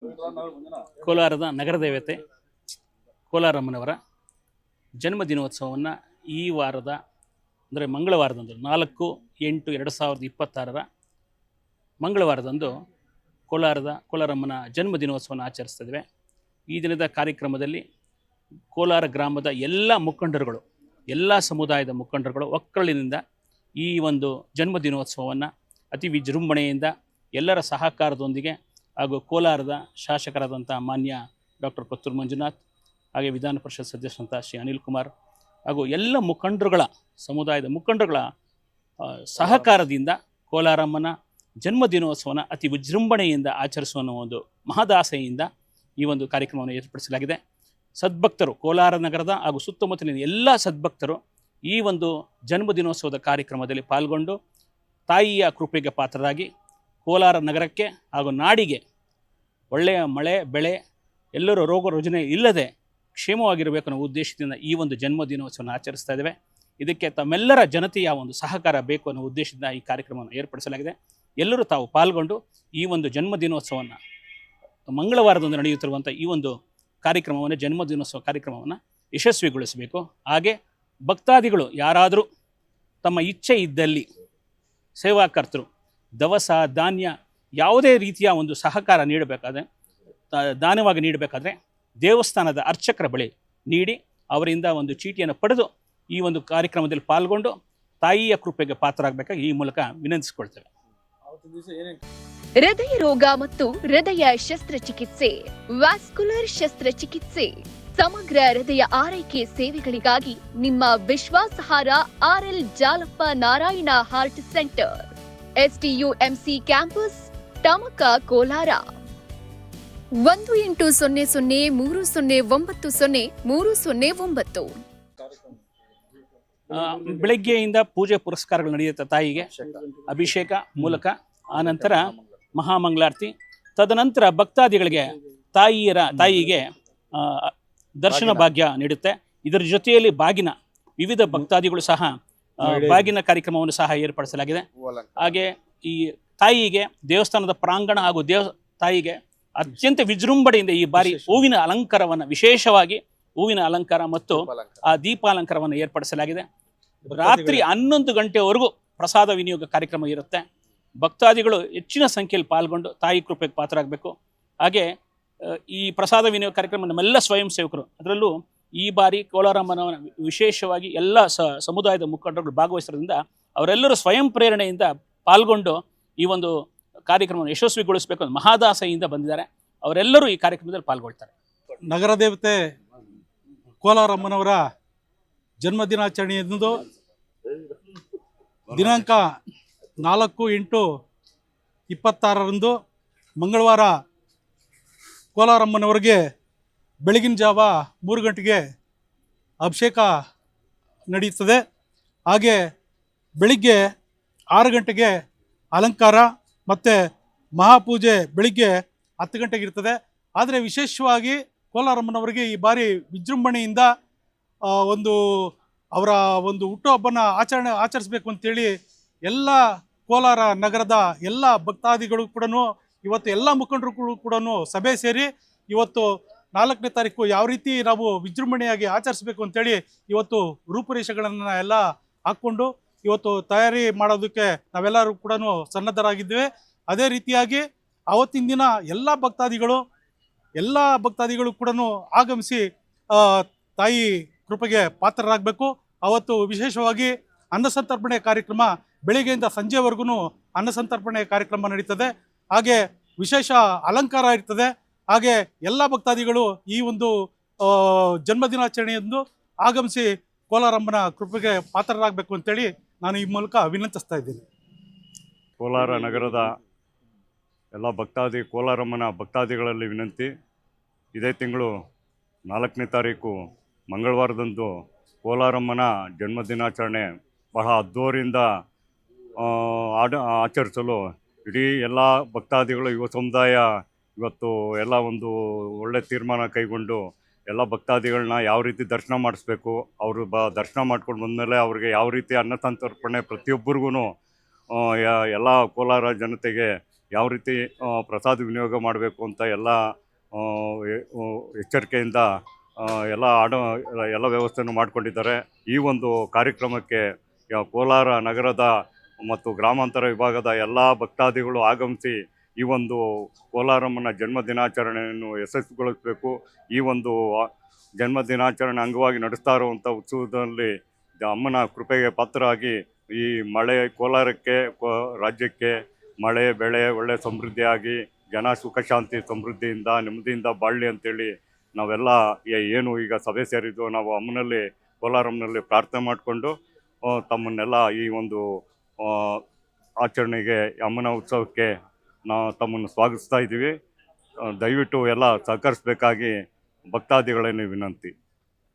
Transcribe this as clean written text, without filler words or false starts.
ಕೋಲಾರದ ನಗರ ದೇವತೆ ಕೋಲಾರಮ್ಮನವರ ಜನ್ಮ ದಿನೋತ್ಸವವನ್ನು ಈ ವಾರದ ಅಂದರೆ ಮಂಗಳವಾರದಂದು 4/8/2026 ಮಂಗಳವಾರದಂದು ಕೋಲಾರಮ್ಮನ ಜನ್ಮ ದಿನೋತ್ಸವವನ್ನು ಆಚರಿಸ್ತಿದ್ದೇವೆ. ಈ ದಿನದ ಕಾರ್ಯಕ್ರಮದಲ್ಲಿ ಕೋಲಾರ ಗ್ರಾಮದ ಎಲ್ಲ ಮುಖಂಡರುಗಳು, ಎಲ್ಲ ಸಮುದಾಯದ ಮುಖಂಡರುಗಳು ಒಕ್ಕಲಿನಿಂದ ಈ ಒಂದು ಜನ್ಮ ದಿನೋತ್ಸವವನ್ನು ಅತಿ ವಿಜೃಂಭಣೆಯಿಂದ ಎಲ್ಲರ ಸಹಕಾರದೊಂದಿಗೆ ಹಾಗೂ ಕೋಲಾರದ ಶಾಸಕರಾದಂಥ ಮಾನ್ಯ ಡಾಕ್ಟರ್ ಕೊತ್ತೂರು ಮಂಜುನಾಥ್, ಹಾಗೆ ವಿಧಾನ ಪರಿಷತ್ ಸದಸ್ಯರಂಥ ಶ್ರೀ ಅನಿಲ್ ಕುಮಾರ್ ಹಾಗೂ ಎಲ್ಲ ಮುಖಂಡರುಗಳ ಸಮುದಾಯದ ಮುಖಂಡರುಗಳ ಸಹಕಾರದಿಂದ ಕೋಲಾರಮ್ಮನ ಜನ್ಮ ದಿನೋತ್ಸವನ ಅತಿ ವಿಜೃಂಭಣೆಯಿಂದ ಆಚರಿಸುವ ಒಂದು ಮಹದಾಸೆಯಿಂದ ಈ ಒಂದು ಕಾರ್ಯಕ್ರಮವನ್ನು ಏರ್ಪಡಿಸಲಾಗಿದೆ. ಸದ್ಭಕ್ತರು, ಕೋಲಾರ ನಗರದ ಹಾಗೂ ಸುತ್ತಮುತ್ತಲಿನ ಎಲ್ಲ ಸದ್ಭಕ್ತರು ಈ ಒಂದು ಜನ್ಮ ದಿನೋತ್ಸವದ ಕಾರ್ಯಕ್ರಮದಲ್ಲಿ ಪಾಲ್ಗೊಂಡು ತಾಯಿಯ ಕೃಪೆಗೆ ಪಾತ್ರರಾಗಿ ಕೋಲಾರ ನಗರಕ್ಕೆ ಹಾಗೂ ನಾಡಿಗೆ ಒಳ್ಳೆಯ ಮಳೆ ಬೆಳೆ ಎಲ್ಲರೂ ರೋಗ ರುಜಿನ ಇಲ್ಲದೆ ಕ್ಷೇಮವಾಗಿರಬೇಕು ಅನ್ನೋ ಉದ್ದೇಶದಿಂದ ಈ ಒಂದು ಜನ್ಮ ದಿನೋತ್ಸವವನ್ನು ಆಚರಿಸ್ತಾ ಇದ್ದೇವೆ. ಇದಕ್ಕೆ ತಮ್ಮೆಲ್ಲರ ಜನತೆಯ ಒಂದು ಸಹಕಾರ ಬೇಕು ಅನ್ನೋ ಉದ್ದೇಶದಿಂದ ಈ ಕಾರ್ಯಕ್ರಮವನ್ನು ಏರ್ಪಡಿಸಲಾಗಿದೆ. ಎಲ್ಲರೂ ತಾವು ಪಾಲ್ಗೊಂಡು ಈ ಒಂದು ಜನ್ಮ ದಿನೋತ್ಸವವನ್ನು ಮಂಗಳವಾರದಂದು ನಡೆಯುತ್ತಿರುವಂಥ ಈ ಒಂದು ಕಾರ್ಯಕ್ರಮವನ್ನು ಜನ್ಮ ದಿನೋತ್ಸವ ಕಾರ್ಯಕ್ರಮವನ್ನು ಯಶಸ್ವಿಗೊಳಿಸಬೇಕು. ಹಾಗೆ ಭಕ್ತಾದಿಗಳು ಯಾರಾದರೂ ತಮ್ಮ ಇಚ್ಛೆ ಇದ್ದಲ್ಲಿ ಸೇವಾಕರ್ತರು ದವಸ ಧಾನ್ಯ ಯಾವುದೇ ರೀತಿಯ ಒಂದು ಸಹಕಾರ ನೀಡಬೇಕಾದ್ರೆ, ದಾನವಾಗಿ ನೀಡಬೇಕಾದ್ರೆ ದೇವಸ್ಥಾನದ ಅರ್ಚಕರ ಬಳಿ ನೀಡಿ ಅವರಿಂದ ಒಂದು ಚೀಟಿಯನ್ನು ಪಡೆದು ಈ ಒಂದು ಕಾರ್ಯಕ್ರಮದಲ್ಲಿ ಪಾಲ್ಗೊಂಡು ತಾಯಿಯ ಕೃಪೆಗೆ ಪಾತ್ರರಾಗಬೇಕಾಗಿ ಈ ಮೂಲಕ ವಿನಂತಿಸಿಕೊಳ್ತೇವೆ. ಹೃದಯ ರೋಗ ಮತ್ತು ಹೃದಯ ಶಸ್ತ್ರಚಿಕಿತ್ಸೆ, ವ್ಯಾಸ್ಕುಲರ್ ಶಸ್ತ್ರಚಿಕಿತ್ಸೆ, ಸಮಗ್ರ ಹೃದಯ ಆರೈಕೆ ಸೇವೆಗಳಿಗಾಗಿ ನಿಮ್ಮ ವಿಶ್ವಾಸಾರ್ಹ RL Jalappa Narayana heart centre, STUMC campus, Tamaka, Kolar. 180030090309. ಬೆಳಗ್ಗೆಯಿಂದ ಪೂಜೆ ಪುರಸ್ಕಾರಗಳು ನಡೆಯುತ್ತೆ. ತಾಯಿಗೆ ಅಭಿಷೇಕ ಮೂಲಕ, ಆನಂತರ ಮಹಾಮಂಗಳಾರತಿ, ತದನಂತರ ಭಕ್ತಾದಿಗಳಿಗೆ ತಾಯಿಗೆ ದರ್ಶನ ಭಾಗ್ಯ ನೀಡುತ್ತೆ. ಇದರ ಜೊತೆಯಲ್ಲಿ ಬಾಗಿನ ವಿವಿಧ ಭಕ್ತಾದಿಗಳು ಸಹ ಬಾಗಿನ ಕಾರ್ಯಕ್ರಮವನ್ನು ಸಹ ಏರ್ಪಡಿಸಲಾಗಿದೆ. ಹಾಗೆ ಈ ತಾಯಿಗೆ ದೇವಸ್ಥಾನದ ಪ್ರಾಂಗಣ ಹಾಗೂ ತಾಯಿಗೆ ಅತ್ಯಂತ ವಿಜೃಂಭಣೆಯಿಂದ ಈ ಬಾರಿ ಹೂವಿನ ಅಲಂಕಾರವನ್ನು, ವಿಶೇಷವಾಗಿ ಹೂವಿನ ಅಲಂಕಾರ ಮತ್ತು ಆ ದೀಪಾಲಂಕಾರವನ್ನು ಏರ್ಪಡಿಸಲಾಗಿದೆ. ರಾತ್ರಿ 11 ಗಂಟೆವರೆಗೂ ಪ್ರಸಾದ ವಿನಿಯೋಗ ಕಾರ್ಯಕ್ರಮ ಇರುತ್ತೆ. ಭಕ್ತಾದಿಗಳು ಹೆಚ್ಚಿನ ಸಂಖ್ಯೆಯಲ್ಲಿ ಪಾಲ್ಗೊಂಡು ತಾಯಿ ಕೃಪೆಗೆ ಪಾತ್ರರಾಗಬೇಕು. ಹಾಗೆ ಈ ಪ್ರಸಾದ ವಿನಿಯೋಗ ಕಾರ್ಯಕ್ರಮ ನಮ್ಮೆಲ್ಲ ಸ್ವಯಂ ಸೇವಕರು, ಅದರಲ್ಲೂ ಈ ಬಾರಿ ಕೋಲಾರಮ್ಮನ ವಿಶೇಷವಾಗಿ ಎಲ್ಲ ಸಮುದಾಯದ ಮುಖಂಡರುಗಳು ಭಾಗವಹಿಸೋದ್ರಿಂದ ಅವರೆಲ್ಲರೂ ಸ್ವಯಂ ಪ್ರೇರಣೆಯಿಂದ ಪಾಲ್ಗೊಂಡು ಈ ಒಂದು ಕಾರ್ಯಕ್ರಮವನ್ನು ಯಶಸ್ವಿಗೊಳಿಸಬೇಕು ಅಂತ ಮಹಾದಾಸೆಯಿಂದ ಬಂದಿದ್ದಾರೆ. ಅವರೆಲ್ಲರೂ ಈ ಕಾರ್ಯಕ್ರಮದಲ್ಲಿ ಪಾಲ್ಗೊಳ್ತಾರೆ. ನಗರ ದೇವತೆ ಕೋಲಾರಮ್ಮನವರ ಜನ್ಮ ದಿನಾಚರಣೆಯಂದು ದಿನಾಂಕ 4/8/26 ಮಂಗಳವಾರ ಕೋಲಾರಮ್ಮನವರಿಗೆ ಬೆಳಗಿನ ಜಾವ 3 ಗಂಟೆಗೆ ಅಭಿಷೇಕ ನಡೆಯುತ್ತದೆ. ಹಾಗೆ ಬೆಳಿಗ್ಗೆ 6 ಗಂಟೆಗೆ ಅಲಂಕಾರ ಮತ್ತು ಮಹಾಪೂಜೆ ಬೆಳಿಗ್ಗೆ 10 ಗಂಟೆಗೆ ಇರ್ತದೆ. ಆದರೆ ವಿಶೇಷವಾಗಿ ಕೋಲಾರಮ್ಮನವರಿಗೆ ಈ ಬಾರಿ ವಿಜೃಂಭಣೆಯಿಂದ ಅವರ ಒಂದು ಹುಟ್ಟುಹಬ್ಬನ ಆಚರಿಸಬೇಕು ಅಂತೇಳಿ ಎಲ್ಲ ಕೋಲಾರ ನಗರದ ಎಲ್ಲ ಭಕ್ತಾದಿಗಳು ಕೂಡ ಇವತ್ತು ಎಲ್ಲ ಮುಖಂಡರು ಕೂಡ ಸಭೆ ಸೇರಿ ಇವತ್ತು 4ನೇ ತಾರೀಕು ಯಾವ ರೀತಿ ನಾವು ವಿಜೃಂಭಣೆಯಾಗಿ ಆಚರಿಸಬೇಕು ಅಂತೇಳಿ ಇವತ್ತು ರೂಪುರೇಷೆಗಳನ್ನು ಎಲ್ಲ ಹಾಕ್ಕೊಂಡು ಇವತ್ತು ತಯಾರಿ ಮಾಡೋದಕ್ಕೆ ನಾವೆಲ್ಲರೂ ಕೂಡ ಸನ್ನದ್ಧರಾಗಿದ್ದೇವೆ. ಅದೇ ರೀತಿಯಾಗಿ ಆವತ್ತಿನ ದಿನ ಎಲ್ಲ ಭಕ್ತಾದಿಗಳು ಕೂಡ ಆಗಮಿಸಿ ತಾಯಿ ಕೃಪೆಗೆ ಪಾತ್ರರಾಗಬೇಕು. ಅವತ್ತು ವಿಶೇಷವಾಗಿ ಅನ್ನಸಂತರ್ಪಣೆ ಕಾರ್ಯಕ್ರಮ ಬೆಳಿಗ್ಗೆಯಿಂದ ಸಂಜೆವರೆಗೂ ಅನ್ನಸಂತರ್ಪಣೆ ಕಾರ್ಯಕ್ರಮ ನಡೀತದೆ. ಹಾಗೆ ವಿಶೇಷ ಅಲಂಕಾರ ಇರ್ತದೆ. ಹಾಗೆ ಎಲ್ಲ ಭಕ್ತಾದಿಗಳು ಈ ಒಂದು ಜನ್ಮದಿನಾಚರಣೆಯಂದು ಆಗಮಿಸಿ ಕೋಲಾರಮ್ಮನ ಕೃಪೆಗೆ ಪಾತ್ರರಾಗಬೇಕು ಅಂತೇಳಿ ನಾನು ಈ ಮೂಲಕ ವಿನಂತಿಸ್ತಾ ಇದ್ದೀನಿ. ಕೋಲಾರ ನಗರದ ಎಲ್ಲ ಕೋಲಾರಮ್ಮನ ಭಕ್ತಾದಿಗಳಲ್ಲಿ ವಿನಂತಿ, ಇದೇ ತಿಂಗಳು 4ನೇ ತಾರೀಕು ಮಂಗಳವಾರದಂದು ಕೋಲಾರಮ್ಮನ ಜನ್ಮದಿನಾಚರಣೆ ಬಹಳ ಅದ್ದೂರಿಯಿಂದ ಆಚರಿಸಲು ಇಡೀ ಎಲ್ಲ ಭಕ್ತಾದಿಗಳು, ಯುವ ಸಮುದಾಯ ಇವತ್ತು ಎಲ್ಲ ಒಂದು ಒಳ್ಳೆ ತೀರ್ಮಾನ ಕೈಗೊಂಡು ಎಲ್ಲ ಭಕ್ತಾದಿಗಳನ್ನ ಯಾವ ರೀತಿ ದರ್ಶನ ಮಾಡಿಸ್ಬೇಕು, ಅವರು ದರ್ಶನ ಮಾಡ್ಕೊಂಡು ಬಂದಮೇಲೆ ಅವ್ರಿಗೆ ಯಾವ ರೀತಿ ಅನ್ನಸಂತರ್ಪಣೆ ಪ್ರತಿಯೊಬ್ಬರಿಗೂ ಎಲ್ಲ ಕೋಲಾರ ಜನತೆಗೆ ಯಾವ ರೀತಿ ಪ್ರಸಾದ ವಿನಿಯೋಗ ಮಾಡಬೇಕು ಅಂತ ಎಲ್ಲ ಎಚ್ಚರಿಕೆಯಿಂದ ಎಲ್ಲ ಎಲ್ಲ ವ್ಯವಸ್ಥೆಯನ್ನು ಮಾಡಿಕೊಂಡಿದ್ದಾರೆ. ಈ ಒಂದು ಕಾರ್ಯಕ್ರಮಕ್ಕೆ ಕೋಲಾರ ನಗರದ ಮತ್ತು ಗ್ರಾಮಾಂತರ ವಿಭಾಗದ ಎಲ್ಲ ಭಕ್ತಾದಿಗಳು ಆಗಮಿಸಿ ಈ ಒಂದು ಕೋಲಾರಮ್ಮನ ಜನ್ಮ ದಿನಾಚರಣೆಯನ್ನು ಯಶಸ್ವಿಗೊಳಿಸಬೇಕು. ಈ ಒಂದು ಜನ್ಮ ದಿನಾಚರಣೆ ಅಂಗವಾಗಿ ನಡೆಸ್ತಾ ಇರುವಂಥ ಉತ್ಸವದಲ್ಲಿ ಅಮ್ಮನ ಕೃಪೆಗೆ ಪಾತ್ರರಾಗಿ ಈ ಮಳೆ ಕೋಲಾರಕ್ಕೆ ರಾಜ್ಯಕ್ಕೆ ಮಳೆ ಬೆಳೆ ಒಳ್ಳೆ ಸಮೃದ್ಧಿಯಾಗಿ ಜನ ಸುಖ ಶಾಂತಿ ಸಮೃದ್ಧಿಯಿಂದ ನೆಮ್ಮದಿಯಿಂದ ಬಾಳಲಿ ಅಂತೇಳಿ ನಾವೆಲ್ಲ ಏನು ಈಗ ಸಭೆ ಸೇರಿದ್ದು ನಾವು ಅಮ್ಮನಲ್ಲಿ ಕೋಲಾರಮ್ಮನಲ್ಲಿ ಪ್ರಾರ್ಥನೆ ಮಾಡಿಕೊಂಡು ತಮ್ಮನ್ನೆಲ್ಲ ಈ ಒಂದು ಆಚರಣೆಗೆ ಅಮ್ಮನ ಉತ್ಸವಕ್ಕೆ ನಾವು ತಮ್ಮನ್ನು ಸ್ವಾಗತಿಸ್ತಾ ಇದ್ದೀವಿ. ದಯವಿಟ್ಟು ಎಲ್ಲ ಸಹಕರಿಸಬೇಕಾಗಿ ಭಕ್ತಾದಿಗಳೇನು ವಿನಂತಿ.